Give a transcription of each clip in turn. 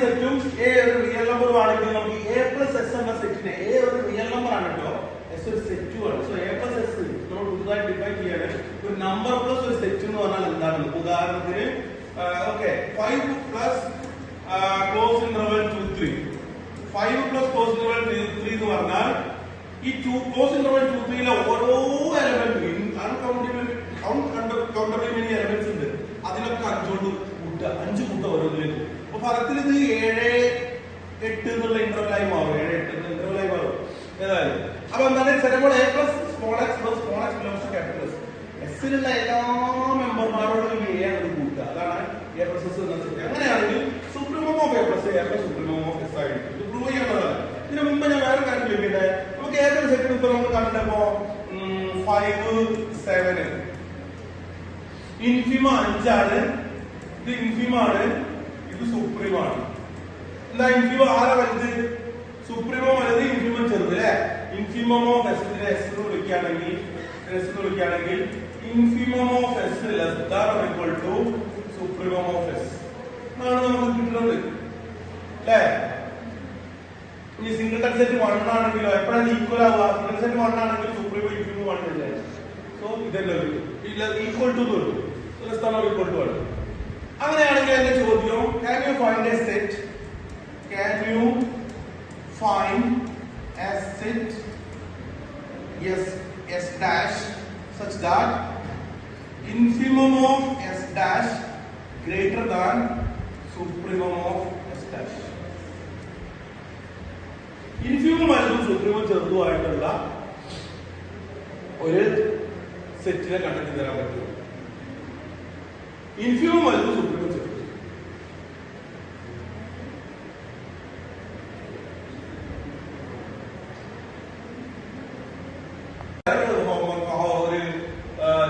സെറ്റും എ ഒരു real number ആണെങ്കിൽ നമുക്ക് എ പ്ലസ് എസ് എന്ന സെറ്റിനെ എ ഒരു റിയൽ നമ്പർ ആണ് കേട്ടോ, എസ് ഒരു സെറ്റും ആണ്. സോ എ പ്ലസ് എസ് നമ്മൾ പുതുതായി ഡിഫൈൻ ചെയ്യാണ്. ഒരു നമ്പർ പ്ലസ് ഒരു സെറ്റ് എന്ന് പറഞ്ഞാൽ എന്താണ്? ഉദാഹരണത്തിന് okay 5 plus close interval 2 3 5 plus close interval 3 എന്ന് പറഞ്ഞാൽ ഈ ക്ലോസ് ഇന്റർവൽ 2 3 ലെ ഓരോ എലമെന്റും കൗണ്ടബിൾ മെനി എലമെന്റ്സ് ഉണ്ട്, അതിലൊക്കെ 5 കൊണ്ട് കൂട്ടുക, 5 കൂട്ടുക ഓരോന്നിലേക്ക്. അപ്പൊ ഫലത്തിൽ ഇത് 7 8 എന്നുള്ള ഇന്റർവലായി മാറും, 7 8 എന്ന ഇന്റർവലായി മാറും ഏതായാലും. അപ്പൊ എന്താണ് ചിലപ്പോൾ A plus small x plus small x belongs to capital S, എസിലുള്ള എല്ലാ മെമ്പർമാരോടും എ ആണ് കൂട്ടുക, അതാണ് എ പ്ലസ് എസ് എന്ന സെറ്റ്. അങ്ങനെയാണെങ്കിൽ supremum of A plus A plus supremum of S ആയിരിക്കും. ഇത് പ്രൂവ് ചെയ്യുന്നതാണ്. ഇതിനു മുമ്പ് ഞാൻ വേറെ കാര്യം ചോദിക്കട്ടെ, നമുക്ക് ഏതൊരു സെറ്റ് ഇപ്പൊ നമുക്ക് കണ്ടപ്പോ 5 7 ഇൻഫിമ 5 ആണ്, ഇത് ഇൻഫിമാണ്, ഇത് സുപ്രീമാണ്. എന്താ ഇൻഫിമ ആരാ വലുത്? സുപ്രീമോ വലുത്, ഇൻഫിമം ചെറുത് അല്ലെ. ഇൻഫിമം ഓഫ് എസ് എസ് എന്ന് വിളിക്കുകയാണെങ്കിൽ infimum of S less than or equal to supremum of S എന്നാണ് നമുക്ക് കിട്ടുന്നത് അല്ലേ. ഇനി സിംഗിൾ ടച്ച് സെറ്റ് 1 ആണെങ്കിലോ എപ്പോഴാണ് ഈക്വൽ ആവുക? സിംഗിൾ സെറ്റ് 1 ആണെങ്കിൽ സുപ്രീമോ ഇൻഫിമോ 1 അല്ലേ. സോ ഇതല്ലേ ഈക്വൽ ടു വരും, less than or equal to ആണ്. അങ്ങനെയാണെങ്കിൽ എന്റെ ചോദ്യം, can you find a set S dash such that infimum of S dash greater than supremum of S dash. infimum വലുതും supremum ചെറുതുമായിട്ടുള്ള ഒരു സെറ്റിനെ കണ്ടെത്തി തരാൻ പറ്റും. infimum വലുതും supremum ചെറുതും.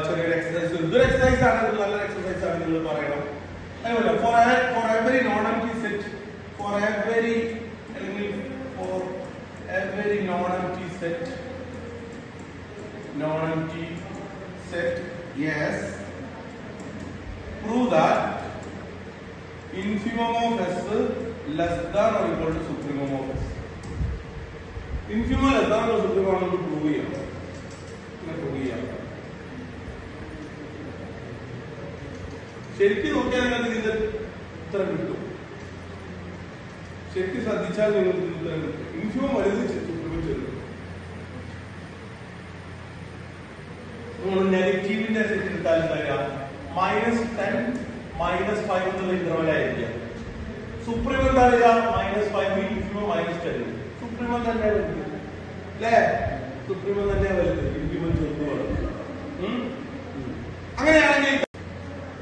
ചെറിയൊരു എക്സസൈസ്, ഇതൊരു എക്സസൈസ് ആണ്, നല്ലൊരു എക്സസൈസ് ആണ്, നിങ്ങൾ പറയണം. അതുപോലെ four every non empty set, four every non empty set yes prove that infimum of S less than or equal to supremum of S. Infimum less than or supremum ആണെന്ന് prove ചെയ്യാം. ശരിക്കും നോക്കിയാൽ നിങ്ങൾക്ക് ഇതിന്റെ ഉത്തരം കിട്ടും. ശരിക്കും ശ്രദ്ധിച്ചാൽ നിങ്ങൾക്ക് ഇതിന്റെ ഉത്തരം കിട്ടും. ഇൻഫിമം വലുത് സുപ്രീമം ചെറുത്. നെഗറ്റീവിന്റെ സെറ്റ് എടുത്താൽ എന്താ? -10 -5 എന്നുള്ള ഇന്റർവൽ ആയിരിക്കാം. സുപ്രീമം എന്താ വരിക? -5 ഇൻഫിമം -10. സുപ്രീമം തന്നെ വലുത് അല്ലേ? സുപ്രീമം തന്നെ വലുത്, ഇൻഫിമം ചെറുതുമാണ്. അങ്ങനെയാണെങ്കിൽ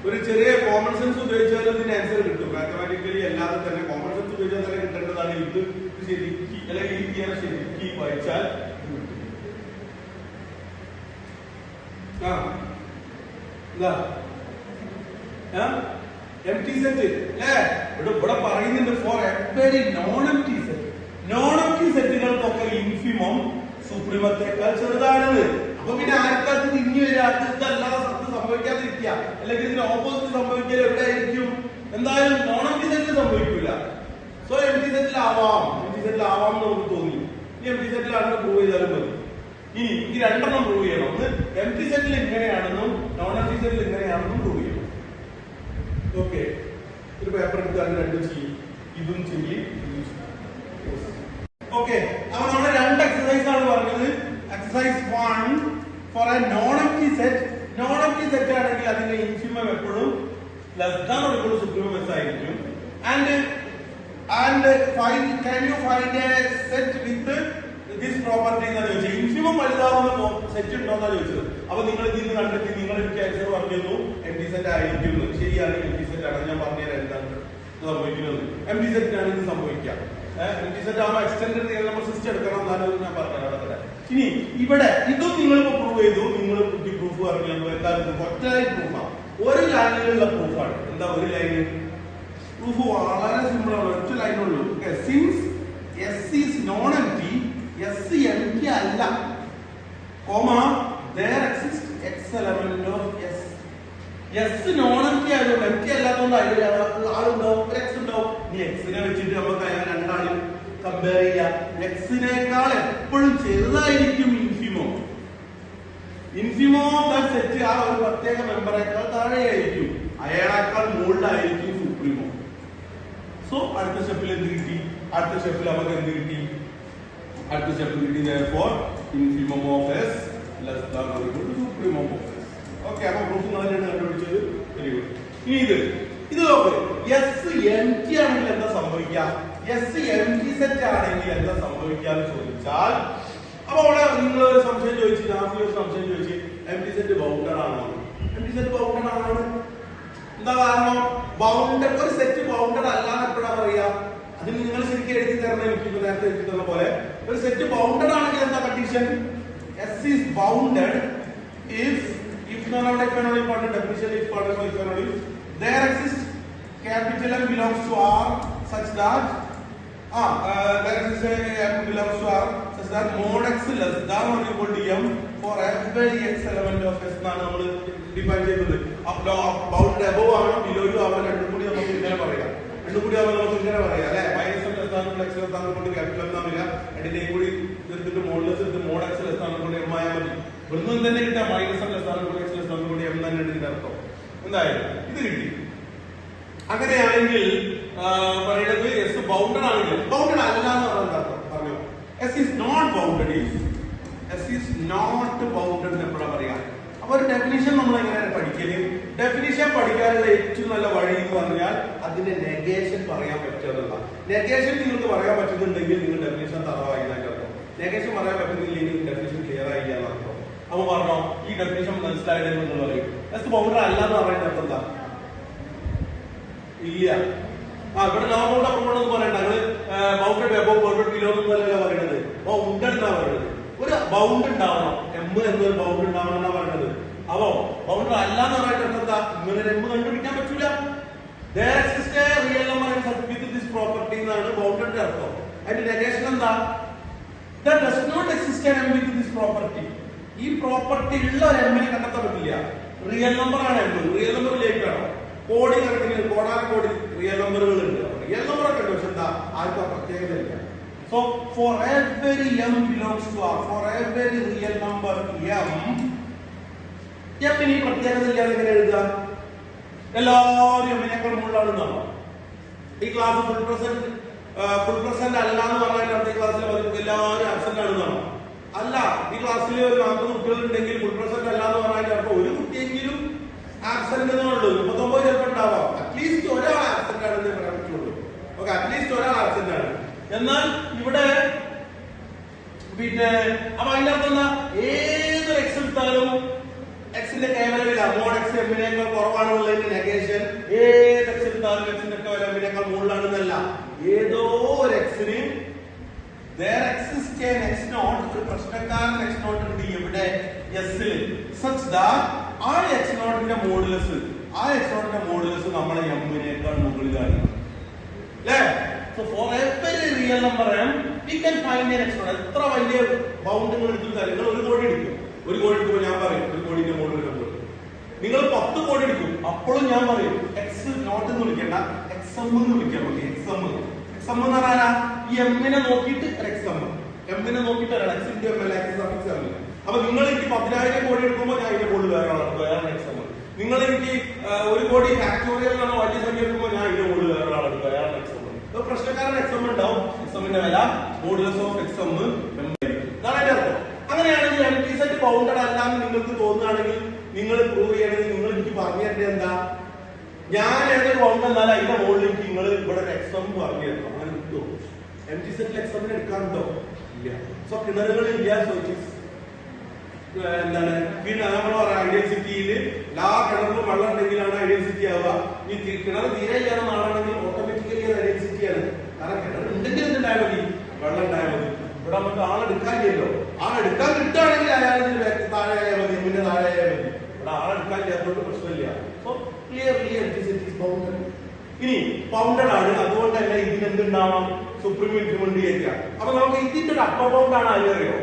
ഒരു ചെറിയ കോമൺ സെൻസ് ഉപയോഗിച്ചാൽ ഇതിന് ആൻസർ കിട്ടും. മാത്തമാറ്റിക്കലി അല്ലാതെ തന്നെ കോമൺ സെൻസ് ഉപയോഗിച്ചാൽ തന്നെ കിട്ടേണ്ടതാണ്. ഇത് ശരിക്കും അല്ലെങ്കിൽ ഈ ശരിക്കും വായിച്ചാൽ എംപ്റ്റി സെറ്റ് അല്ലേ? ഇവിടെ പറയുന്നുണ്ട് for every non empty set. Non empty സെറ്റുകൾക്കൊക്കെ ഇൻഫിമം സുപ്രീമത്തെക്കാൾ ചെറുതാണെന്ന്. അപ്പൊ പിന്നെ ആർക്കാർക്ക് തിരിഞ്ഞു വരിക? ഇതല്ലാതെ സത്യം സംഭവിക്കാതിരിക്കുക, അല്ലെങ്കിൽ ഇതിന് ഓപ്പോസിറ്റ് സംഭവിക്കൽ എവിടെ ആയിരിക്കും? എന്തായാലും നോൺ എംപ്റ്റി സെറ്റിൽ സംഭവിക്കില്ല. സോ എംപ്റ്റി സെറ്റിൽ ആവാം എന്ന് നമുക്ക് തോന്നി. ഈ എംപ്റ്റി സെറ്റിലാണ് പ്രൂവ് ചെയ്താലും മതി. ഇനി ഈ രണ്ടെണ്ണം പ്രൂവ് ചെയ്യണം. ഒന്ന് എംപ്റ്റി സെറ്റിൽ ഇങ്ങനെയാണെന്നും നോൺ എംപ്റ്റി സെറ്റിൽ ഇങ്ങനെയാണെന്നും പ്രൂവ് ചെയ്യണം. ഓക്കെ, ഒരു പേപ്പർ എടുത്താൽ രണ്ടും ചെയ്യും, ഇതും ചെയ്യും, ഇതും ചെയ്യും. ഓക്കെ, അപ്പൊ നമ്മൾ രണ്ട് എക്സസൈസ് ആണ് പറഞ്ഞത്. Exercise 1 for a non empty set. Non empty set ആണെങ്കിൽ അതിന്റെ ഇൻഫിമം എപ്പോഴും less than or equal to supremum S ആയിരിക്കും. And can you find a set with this property എന്നാണ് ചോദിച്ചത്. ഇൻഫിമം വലുതാവുന്ന സെറ്റ് ഉണ്ടോ എന്നാണ് ചോദിച്ചത്. അപ്പൊ നിങ്ങൾ ഇതിൽ നിന്ന് കണ്ടെത്തി നിങ്ങൾ എനിക്ക് ആൻസർ പറഞ്ഞിരുന്നു എംപ്റ്റി സെറ്റ് ആയിരിക്കും. ശരിയാണ്, എംപ്റ്റി സെറ്റ് ആണ്. ഞാൻ പറഞ്ഞുതരാം എന്താണ് സംഭവിക്കുന്നത്. എംപ്റ്റി സെറ്റ് ആണ് ഇത് സംഭവിക്കാം. എംപ്റ്റി സെറ്റ് ആകുമ്പോൾ എക്സ്റ്റൻഡഡ് റിയൽ നമ്പർ സിസ്റ്റം എടുക്കണം എന്നാലും ഞാൻ പറഞ്ഞത്. ഇനി ഇവിടെ ഇതും നിങ്ങൾ പ്രൂവ് ചെയ്തു. നിങ്ങൾ പ്രൂഫ് പറഞ്ഞു എന്തായാലും ഒറ്റ ലൈൻ പ്രൂഫാണ്, ഒരു ലൈനിലുള്ള പ്രൂഫാണ്. എന്താ ഒരു ലൈന് പ്രൂഫ്? വളരെ സിമ്പിൾ ആണ്, ഒറ്റ ലൈനുള്ളൂ. Since S is non empty, S empty അല്ല, comma there exists x element of S. S non empty ആയതുകൊണ്ട്, എംപ്റ്റി അല്ലാത്തതുകൊണ്ട് ആളുണ്ടോ? എക്സ് ഉണ്ടോ? ഉണ്ടാവും. ഇനി എക്സിനെ വെച്ചിട്ട് നമുക്ക് അങ്ങനെ രണ്ടാളും കമ്പയർ ചെയ്യാം. എക്സിനേക്കാൾ എപ്പോഴും ചെറുതായിരിക്കും ഇൻഫിമോ. ഇൻഫിമോ സെറ്റ് ആ ഒരു പ്രത്യേക മെമ്പറേക്കാൾ താഴെയായിരിക്കും, അയാളേക്കാൾ മുകളിലായിരിക്കും സുപ്രീമോ. സോ അടുത്ത സ്റ്റെപ്പിൽ എന്ത് കിട്ടി? അടുത്ത സ്റ്റെപ്പിൽ നമുക്ക് എന്ത് കിട്ടി? അടുത്ത സ്റ്റെപ്പ് കിട്ടി therefore infimum of s less than or equal to supremum of s. Okay, അപ്പൊ പ്രൂഫ് നിങ്ങളാണ് കണ്ടുപിടിച്ചത്. Very good. ഇനി ഇത് നോക്ക്, എസ് എം ടി ആണെങ്കിൽ എന്താ സംഭവിക്കുക? എസ് എം ടി സെറ്റ് ആണെങ്കിൽ എന്താ സംഭവിക്കാന്ന് ചോദിച്ചാൽ, അപ്പൊ അവിടെ നിങ്ങൾ ഒരു സംശയം ചോദിച്ചു, ഞാൻ ഒരു സംശയം ചോദിച്ചു, എം ടി സെറ്റ് ബൗണ്ടഡ് ആണോ? എം ടി സെറ്റ് ബൗണ്ടഡ് ആണോ? എന്താ കാരണം? ബൗണ്ടഡ് ഒരു സെറ്റ് ബൗണ്ടഡ് അല്ലാന്ന് എപ്പോഴാ പറയാ? അത് നിങ്ങൾ ശരിക്കും എഴുതി തരണം. എനിക്ക് നേരത്തെ എഴുതി തന്ന പോലെ ഒരു സെറ്റ് ബൗണ്ടഡ് ആണെങ്കിൽ എന്താ condition? S is bounded if definition is part of if there exists capital M belongs to R such that there exists M belongs to R such that mod x less than or equal to M for every x element of S എന്നാണ് നമ്മൾ define ചെയ്തത്. Bounded above ആണോ below ആണോ രണ്ടും കൂടി നമുക്ക് ഇങ്ങനെ പറയാം. രണ്ടും കൂടി ആവുമ്പോൾ നമുക്ക് ഇങ്ങനെ പറയാം അല്ലെ, minus M less than X less than കൊണ്ട് ക്യാപിറ്റൽ എം തമ്മില്ല, രണ്ടിന്റെയും കൂടി എടുത്തിട്ട് മോഡ്ലെസ് എടുത്ത് മോഡ് എക്സ് ലെസ് ദാൻ കൊണ്ട് എം ആയാൽ മതി. ഒന്നും തന്നെ കിട്ടാം, മൈനസ് എം ലെസ് ദാൻ കൊണ്ട് എക്സ് ലെസ് ദാൻ കൊണ്ട് എം തന്നെ ഇതിന്റെ അർത്ഥം. എന്തായാലും ഇത് കിട്ടി. അങ്ങനെയാണെങ്കിൽ പറയുന്നത് എസ് ബൗണ്ടഡ് ആണെങ്കിൽ, ബൗണ്ടഡ് അല്ല എന്ന് പറയുന്നത് അർത്ഥം പറഞ്ഞു. S is not bounded, S is not bounded എപ്പോഴാ പറയാ? അപ്പൊ ഒരു ഡെഫിനിഷൻ നമ്മൾ എങ്ങനെയാണ് പഠിക്കല്? ഡെഫിനിഷൻ പഠിക്കാനുള്ള ഏറ്റവും നല്ല വഴി എന്ന് പറഞ്ഞാൽ അതിന്റെ നെഗേഷൻ പറയാൻ പറ്റുന്നതല്ല. നെഗേഷൻ നിങ്ങൾക്ക് പറയാൻ പറ്റുന്നുണ്ടെങ്കിൽ നിങ്ങൾ ഡെഫിനിഷൻ തറവായി അർത്ഥം. നെഗേഷൻ പറയാൻ പറ്റുന്നില്ലെങ്കിൽ ഡെഫിനിഷൻ ക്ലിയർ ആയില്ല എന്നർത്ഥം. അപ്പൊ പറഞ്ഞോ, ഈ ഡെഫിനിഷൻ മനസ്സിലായതെന്ന് നിങ്ങൾ പറയും. എസ് ബൗണ്ടഡ് അല്ല എന്ന് പറയുന്നത് അർത്ഥം എന്താ? ഇല്ല. ഇവിടെ നോർമൽ അപ്രോൺ എന്ന് പറയണ്ട, നിങ്ങള് ബൗണ്ടഡ് എബോവ് ബൗണ്ടഡ് ബിലോ എന്നല്ല പറയുന്നത്, ബൗണ്ടഡ് എന്നാ പറയുന്നത്. ഒരു ബൗണ്ട് ഉണ്ടാവണം, എം എന്നൊരു ബൗണ്ട് ഉണ്ടാവണം എന്നാ പറയുന്നത്. അപ്പോ ബൗണ്ടഡ് അല്ല എന്ന് പറയുന്നത് എന്താ? ഇങ്ങനെ എം കണ്ടുപിടിക്കാൻ പറ്റൂല. There exists a real number with this property എന്നാണ് ബൗണ്ടഡ് അർത്ഥം. അതിന്റെ നെഗേഷൻ എന്താ? There does not exist an m with this property. ഈ പ്രോപ്പർട്ടി ഉള്ള ഒരു എമ്മിനെ കണ്ടെത്താൻ പറ്റില്ല. റിയൽ നമ്പർ ആണ് എം, റിയൽ നമ്പറിലേക്കാണോ കോടി കണക്കിന് കോടാനക്കോടി റിയൽ നമ്പറുകൾ ഉണ്ട്. റിയൽ നമ്പർ ഒക്കെ ഉണ്ട്, പക്ഷെ എന്താ ആർക്കും പ്രത്യേകത ഇല്ല. So for every m belongs to R, for every real number m, m ഈ പ്രത്യേകത ഇല്ലാതെ എങ്ങനെ എഴുതാം? എല്ലാവരും എമ്മിനേക്കാൾ മുകളിലാണെന്നാണോ? ഈ ക്ലാസ് ഫുൾ പ്രസന്റ് അല്ല എന്ന് പറഞ്ഞാൽ അടുത്ത ക്ലാസ്സിൽ എല്ലാവരും ആബ്സെന്റ് ആണെന്നാണോ? അല്ല. ഈ ക്ലാസ്സിൽ ഒരു 40 കുട്ടികൾ ഉണ്ടെങ്കിൽ ഫുൾ പ്രസന്റ് അല്ല എന്ന് പറഞ്ഞാൽ ചിലപ്പോൾ ഒരു കുട്ടിയെങ്കിലും ആബ്സെന്റ് എന്നുള്ളൂ. 39 ചിലപ്പോൾ ഉണ്ടാവാം. അറ്റ്ലീസ്റ്റ് ഒരാൾ ആബ്സെന്റ് ആണെന്ന് പറയാൻ പറ്റുള്ളൂ. ഓക്കെ, അറ്റ്ലീസ്റ്റ് ഒരാൾ ആബ്സെന്റ് ആണ്. എന്നാൽ ഇവിടെ പിന്നെ അപ്പൊ അതിന്റെ അർത്ഥം എന്താ? ഏതൊരു എക്സ് എടുത്താലും എക്സിന്റെ കേവലമില്ല, മോഡ് എക്സ് എമ്മിനേക്കാൾ കുറവാണെന്നുള്ളതിന്റെ നെഗേഷൻ ഏത് എക്സ് എടുത്താലും എക്സിന്റെ എമ്മിനേക്കാൾ മുകളിലാണെന്നല്ല. ഏതോ ഒരു എക്സിന് there exists an x naught, ഒരു പ്രശ്നക്കാരൻ x naught ഉണ്ട് ഇവിടെ എസിൽ, such that ആ x naught ന്റെ മോഡുലസ്, ആ x naught ന്റെ മോഡുലസ് നമ്മളെ എമ്മിനേക്കാൾ മുകളിലാണ് അല്ലേ? So for every real number m we can find an x naught. എത്ര വലിയ ബൗണ്ടുകൾ എടുത്താലും നിങ്ങൾ ഒരു കോടി എടുക്കും, ഒരു കോടി എടുക്കുമ്പോൾ ഞാൻ പറയും ഒരു കോടിന്റെ മോഡൽ നമ്പർ. നിങ്ങൾ 10 കോടി എടുക്കും, അപ്പോഴും ഞാൻ പറയും എക്സ് നോട്ട് എന്ന് വിളിക്കേണ്ട, എക്സ് എം എന്ന് വിളിക്കാൻ മതി. എക്സ് എം എന്ന് പറഞ്ഞാൽ ഈ എമ്മിനെ നോക്കിയിട്ട് എക്സ് എം, എമ്മിനെ നോക്കിയിട്ട് X India M L X X M. അപ്പൊ നിങ്ങൾ എനിക്ക് 10,000 കോടി എടുക്കുമ്പോൾ ഞാൻ ഇതിന്റെ മോഡൽ വേറെ എക്സ് എം. നിങ്ങൾ എനിക്ക് 1 കോടി ഫാക്ടോറിയൽ വലിയ സംഖ്യ എടുക്കുമ്പോൾ ഞാൻ ഇതിന്റെ മോഡൽ വേറെ വേറെ എക്സ് എം. പ്രശ്നക്കാരൻ എക്സ് എം ഉണ്ടാവും, എക്സ് എമ്മിന്റെ വില മോഡുലസ് ഓഫ് എക്സ് എം ഇതാണ് അതിന്റെ അർത്ഥം. അങ്ങനെയാണെങ്കിൽ എം ടി സെറ്റ് ബൗണ്ടഡ് അല്ലാന്ന് നിങ്ങൾക്ക് തോന്നുകയാണെങ്കിൽ നിങ്ങൾ പ്രൂവ് ചെയ്യണമെങ്കിൽ നിങ്ങൾ എനിക്ക് പറഞ്ഞു തരേണ്ടത് എന്താ? ഞാൻ ഏതൊരു ബൗണ്ട് എന്നാൽ അതിന്റെ മുകളിലേക്ക് നിങ്ങൾ ഇവിടെ എക്സ് എം പറഞ്ഞു തരണം. അങ്ങനെ കിട്ടുമോ? എം ടി സെറ്റിൽ എക്സ് എമ്മിന് എടുക്കാറുണ്ടോ? ഇല്ല. സോ കിണറുകളില്ല. എന്താണ് നമ്മൾ പറയാം ഐഡിയൽ സിറ്റിയിൽ എല്ലാ കിണറിലും വെള്ളം ഉണ്ടെങ്കിലാണ് ഐഡിയൽ സിറ്റി ആവുക. ഈ കിണർ തീരെ ഇല്ലാതെ നാളാണെങ്കിൽ ഓട്ടോമാറ്റിക്കലി അത് ഐഡിയൽ സിറ്റി ആണ്. കാരണം കിണർ ഉണ്ടെങ്കിൽ എന്തുണ്ടായാൽ മതി? വെള്ളം ഉണ്ടായാൽ മതി. ഇവിടെ നമുക്ക് ആളെടുക്കാനില്ലല്ലോ. ആളെടുക്കാൻ കിട്ടുകയാണെങ്കിൽ അയാളിന് താഴെ ആയാൽ മതി, പിന്നെ താഴെ ആയാൽ മതി. ഇവിടെ ആളെടുക്കാൻ ഇല്ലാത്തതുകൊണ്ട് പ്രശ്നമില്ല. So clearly empty set is bounded. ഇനി ബൗണ്ടഡ് ആണ്, അതുകൊണ്ട് തന്നെ ഇതിന് എന്തുണ്ടാവണം? സുപ്രീം ഇൻക്രിമെന്റ് ചെയ്യാം. അപ്പൊ നമുക്ക് ഇതിന്റെ ഒരു അപ്പർ ബൗണ്ട് ആണ് ആരെയോ?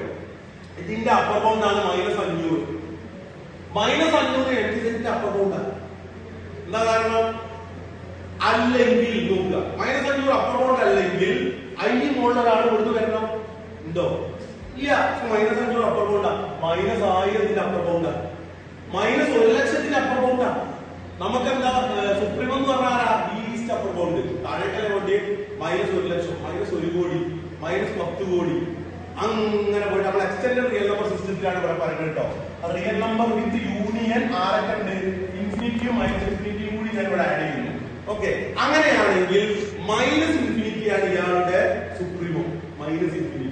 ഇതിന്റെ അപ്പർ ബൗണ്ട് ആണ് -500. -500 എംപ്റ്റി സെറ്റിന്റെ അപ്പർ ബൗണ്ട് ആണ്. എന്താ കാരണം? അല്ലെങ്കിൽ നോക്കുക -500 അപ്പർ ബൗണ്ട് അല്ലെങ്കിൽ അതിന്റെ മുകളിൽ ഒരാൾ കൊടുത്തു വരണം ഉണ്ടോ ഇല്ല. -500 അപ്പർ ബൗണ്ടാ, -1000 അപ്പർ ബൗണ്ടാ, -1,00,000 അപ്പർ ബൗണ്ടാ. നമുക്ക് എന്താ സുപ്രീം എന്ന് പറഞ്ഞാൽ ലീസ്റ്റ് അപ്പർ ബൗണ്ട് താഴേക്കല്ലേ വേണ്ടി -1,00,000 -1 കോടി -10 കോടി അങ്ങനെ പോയിട്ട് നമ്മൾ എക്സ്റ്റൻഡഡ് റിയൽ നമ്പർ സിസ്റ്റത്തിലാണ് ഇവിടെ പറയുന്നത് കേട്ടോ. റിയൽ നമ്പർ വിത്ത് യൂണിയൻ ആരൊക്കെ ഉണ്ട് ഇൻഫിനിറ്റിയും -ഇൻഫിനിറ്റിയും കൂടി ഞാൻ ഇവിടെ ആഡ് ചെയ്യുന്നു. ഓക്കെ, അങ്ങനെയാണെങ്കിൽ -ഇൻഫിനിറ്റി ആണ് ഇയാളുടെ സുപ്രീമോ. -ഇൻഫിനിറ്റി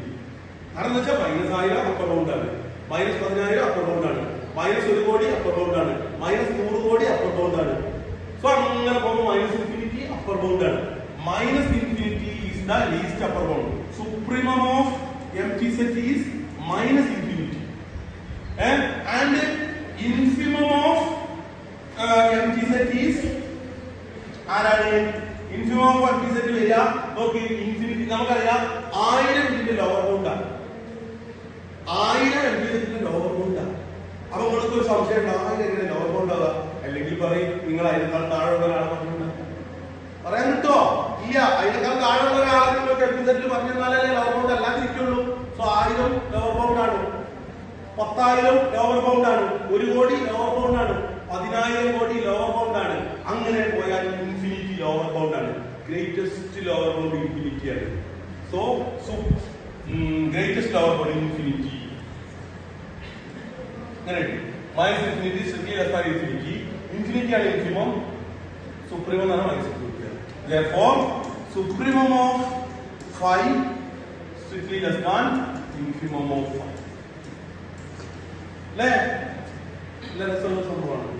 കാരണം എന്താ വെച്ചാൽ -1000 അപ്പർ ബൗണ്ട് ആണ്, -10,000 അപ്പർ ബൗണ്ട് ആണ്, -1 കോടി അപ്പർ ബൗണ്ട് ആണ്, -100 കോടി അപ്പർ ബൗണ്ട് ആണ്. സോ അങ്ങനെ പോകുമ്പോൾ -ഇൻഫിനിറ്റി അപ്പർ ബൗണ്ട് ആണ്. -Infinity is the least upper bound. Supremum of empty set is -infinity and infimum of empty set is ആരാണ് infimum of empty set വരിക നോക്കി ഇൻഫിനിറ്റി നമുക്കറിയാം 1000 ഇതിന്റെ ലോവർ ബൗണ്ടാണ്, 1000 empty set ലോവർ ബൗണ്ടാണ്. അപ്പൊ നിങ്ങൾക്ക് ഒരു സംശയം ഉണ്ട് 1000 എങ്ങനെ ലോവർ ബൗണ്ട് ആവുക, അല്ലെങ്കിൽ പറയും നിങ്ങൾ അതിനേക്കാൾ താഴെയുള്ള ഒരാളെ പറഞ്ഞിട്ടുണ്ട് പറയാൻ കിട്ടോ ഇല്ല, അതിനേക്കാൾ താഴെയുള്ള ഒരാളെ നിങ്ങൾക്ക് empty set പറഞ്ഞു തന്നാലേ ലോവർ ബൗണ്ട് എല്ലാം തിരിക്കുള്ളൂ. സോ 1000 ലോവർ ബൗണ്ട് ആണ്, 10,000 ലോവർ ബൗണ്ട് ആണ്, 1 കോടി ലോവർ ബൗണ്ട് ആണ്, 10,000 കോടി ലോവർ ബൗണ്ട് ആണ്. അങ്ങനെ പോയാൽ ഇൻഫിനിറ്റി ലോവർ ബൗണ്ട് ആണ്. ഗ്രേറ്റസ്റ്റ് ലോവർ ബൗണ്ട് ഇൻഫിനിറ്റി ആണ്. So greatest lower bound infinity അങ്ങനെ -infinity strictly less than infinity. Infinity ആണ് ഇൻഫിമം, സുപ്രീമം എന്നാണ് -infinity. Therefore supremum of 5 strictly less than infimum of 5. ले ले रसों संभवाना